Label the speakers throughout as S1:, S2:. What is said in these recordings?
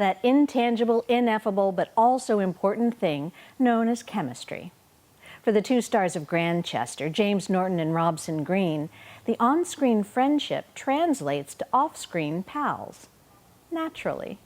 S1: that intangible, ineffable, but also important thing known as chemistry. For the two stars of Grantchester, James Norton and Robson Green, the on-screen friendship translates to off-screen pals, naturally.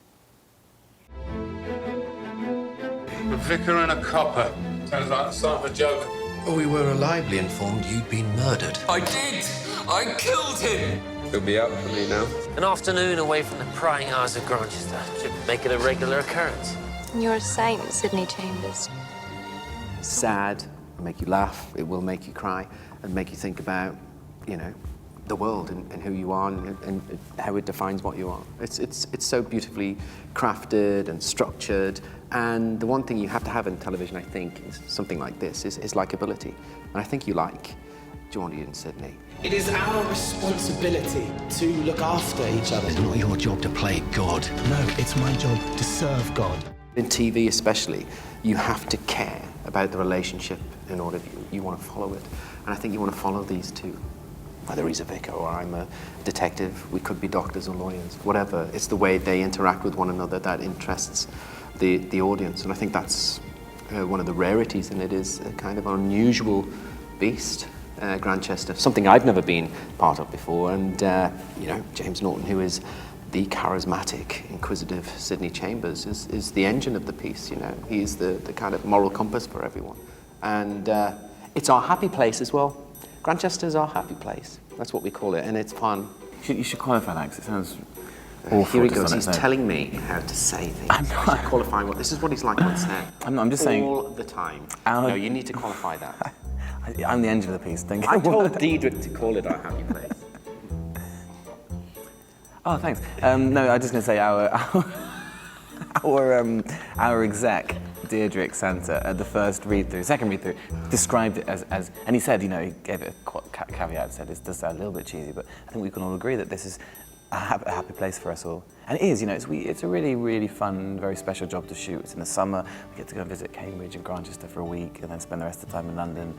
S2: A vicar and a copper. Sounds like the start of a joke.
S3: We were reliably informed you'd been murdered.
S4: I did! I killed him!
S5: He'll be out for me now.
S6: An afternoon away from the prying eyes of Grantchester should make it a regular occurrence.
S7: You're a saint, Sydney Chambers.
S8: Sad, it'll make you laugh, it will make you cry, and make you think about, you know, the world and who you are and how it defines what you are. It's so beautifully crafted and structured, and the one thing you have to have in television, I think, is something like this, is likability. And I think you like Geordie and Sydney.
S9: It is our responsibility to look after each other.
S3: It's not your job to play God.
S9: No, it's my job to serve God.
S8: In TV especially, you have to care about the relationship in order you want to follow it. And I think you want to follow these two. Whether he's a vicar or I'm a detective, we could be doctors or lawyers, whatever. It's the way they interact with one another that interests the audience. And I think that's one of the rarities in it, is a kind of unusual beast, Grantchester, something I've never been part of before. And, you know, James Norton, who is the charismatic, inquisitive Sydney Chambers, is the engine of the piece, you know. He's the kind of moral compass for everyone. And it's our happy place as well. Grantchester's our happy place. That's what we call it, and it's fun.
S10: You should qualify that, because it sounds awful.
S8: Here he goes. He's telling me how to say things.
S10: I'm not.
S8: I should qualify what. This is what he's like on set.
S10: I'm just saying.
S8: All the time. No, you need to qualify that.
S10: I'm the engine of the piece. Don't
S8: I told Diedrich to call it our happy place.
S10: Oh, thanks. No, I was just going to say our exec, Deirdre Santa, at the first read-through, second read-through, described it as, and he said, you know, he gave it a caveat, said it does sound a little bit cheesy, but I think we can all agree that this is a happy place for us all. And it is, you know, it's a really, really fun, very special job to shoot. It's in the summer, we get to go and visit Cambridge and Grantchester for a week, and then spend the rest of the time in London,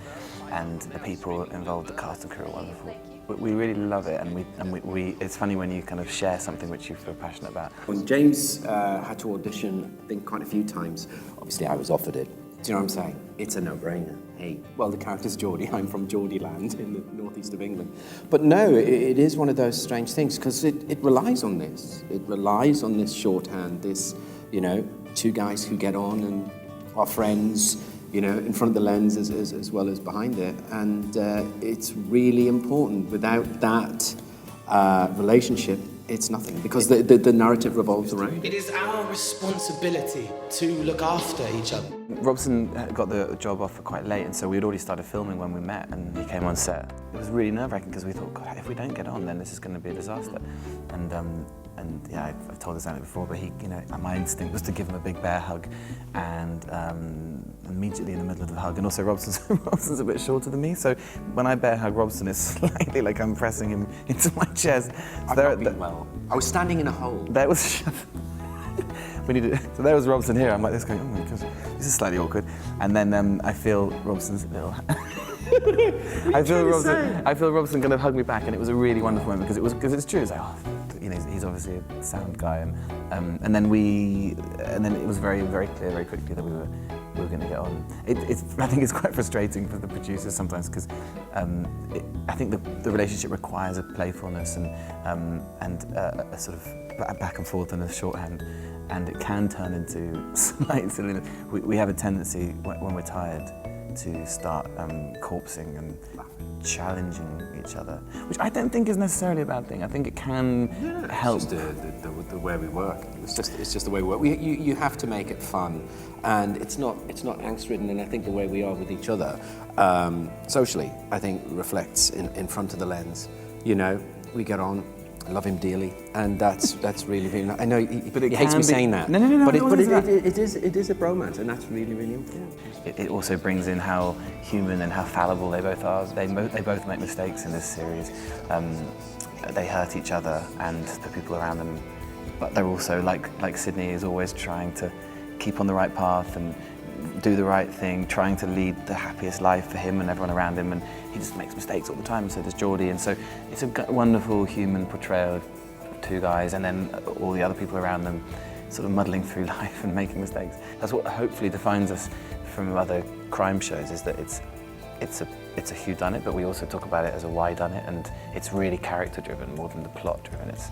S10: and the people involved, the cast and crew are wonderful. We really love it, and we it's funny when you kind of share something which you feel passionate about.
S8: When James had to audition, I think, quite a few times, obviously I was offered it. Do you know what I'm saying? It's a no-brainer. Hey, well, the character's Geordie. I'm from Geordie land in the northeast of England. But no, it is one of those strange things, because it relies on this. It relies on this shorthand, this, you know, two guys who get on and are friends, you know, in front of the lens as well as behind it. And it's really important. Without that relationship, it's nothing, because the narrative revolves around.
S9: It is our responsibility to look after each other.
S10: Robson got the job offer quite late, and so we had already started filming when we met, and he came on set. It was really nerve-wracking, because we thought, God, if we don't get on, then this is going to be a disaster. And yeah, I've told this anecdote before, but he, you know, my instinct was to give him a big bear hug, and immediately in the middle of the hug, and also Robson's a bit shorter than me, so when I bear hug Robson, it's slightly like I'm pressing him into my chest.
S8: I've not been well. I was standing in a hole.
S10: There was. So there was Robson here. I'm like this going, oh my gosh, this is slightly awkward. And then I feel Robson's little. I feel Robson going to hug me back, and it was a really wonderful moment, because it's true. It's like, oh, you know, he's obviously a sound guy, and then it was very, very clear very quickly that we were going to get on. I think it's quite frustrating for the producers sometimes, because I think the relationship requires a playfulness and a sort of back and forth and a shorthand, and it can turn into slight silliness. We have a tendency when we're tired to start corpsing and challenging each other, which I don't think is necessarily a bad thing. I think it can help.
S8: It's just the way we work. It's just the way we work. You have to make it fun, and it's not angst-ridden. And I think the way we are with each other, socially, I think reflects in front of the lens. You know, we get on. I love him dearly, and that's really, really nice. I know he hates me saying that.
S10: No.
S8: But it is a bromance, and that's really, really important.
S10: It also brings in how human and how fallible they both are. They both make mistakes in this series. They hurt each other and the people around them, but they're also, like Sydney, is always trying to keep on the right path and do the right thing, trying to lead the happiest life for him and everyone around him, and he just makes mistakes all the time, and so does Geordie, and so it's a wonderful human portrayal of two guys, and then all the other people around them sort of muddling through life and making mistakes. That's what hopefully defines us from other crime shows, is that it's a whodunit, but we also talk about it as a whydunit, and it's really character-driven more than the plot-driven. It's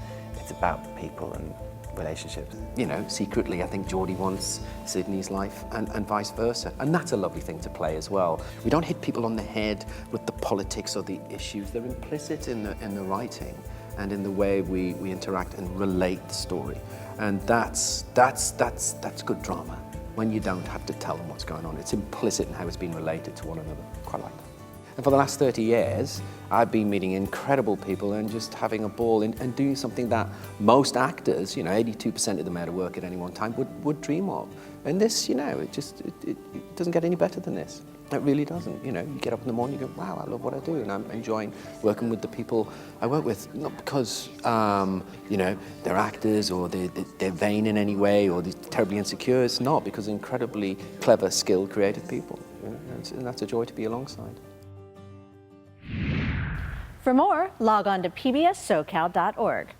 S10: about people and relationships.
S8: You know, secretly, I think Geordie wants Sydney's life and vice versa. And that's a lovely thing to play as well. We don't hit people on the head with the politics or the issues. They're implicit in the writing and in the way we interact and relate the story. And that's good drama, when you don't have to tell them what's going on. It's implicit in how it's been related to one another. Quite like that. And for the last 30 years, I've been meeting incredible people and just having a ball and doing something that most actors, you know, 82% of them out of work at any one time, would dream of. And this, you know, it doesn't get any better than this. It really doesn't. You know, you get up in the morning, you go, wow, I love what I do, and I'm enjoying working with the people I work with, not because, you know, they're actors or they're vain in any way or they're terribly insecure. It's not, because they're incredibly clever, skilled, creative people. You know, and that's a joy to be alongside.
S1: For more, log on to pbssocal.org.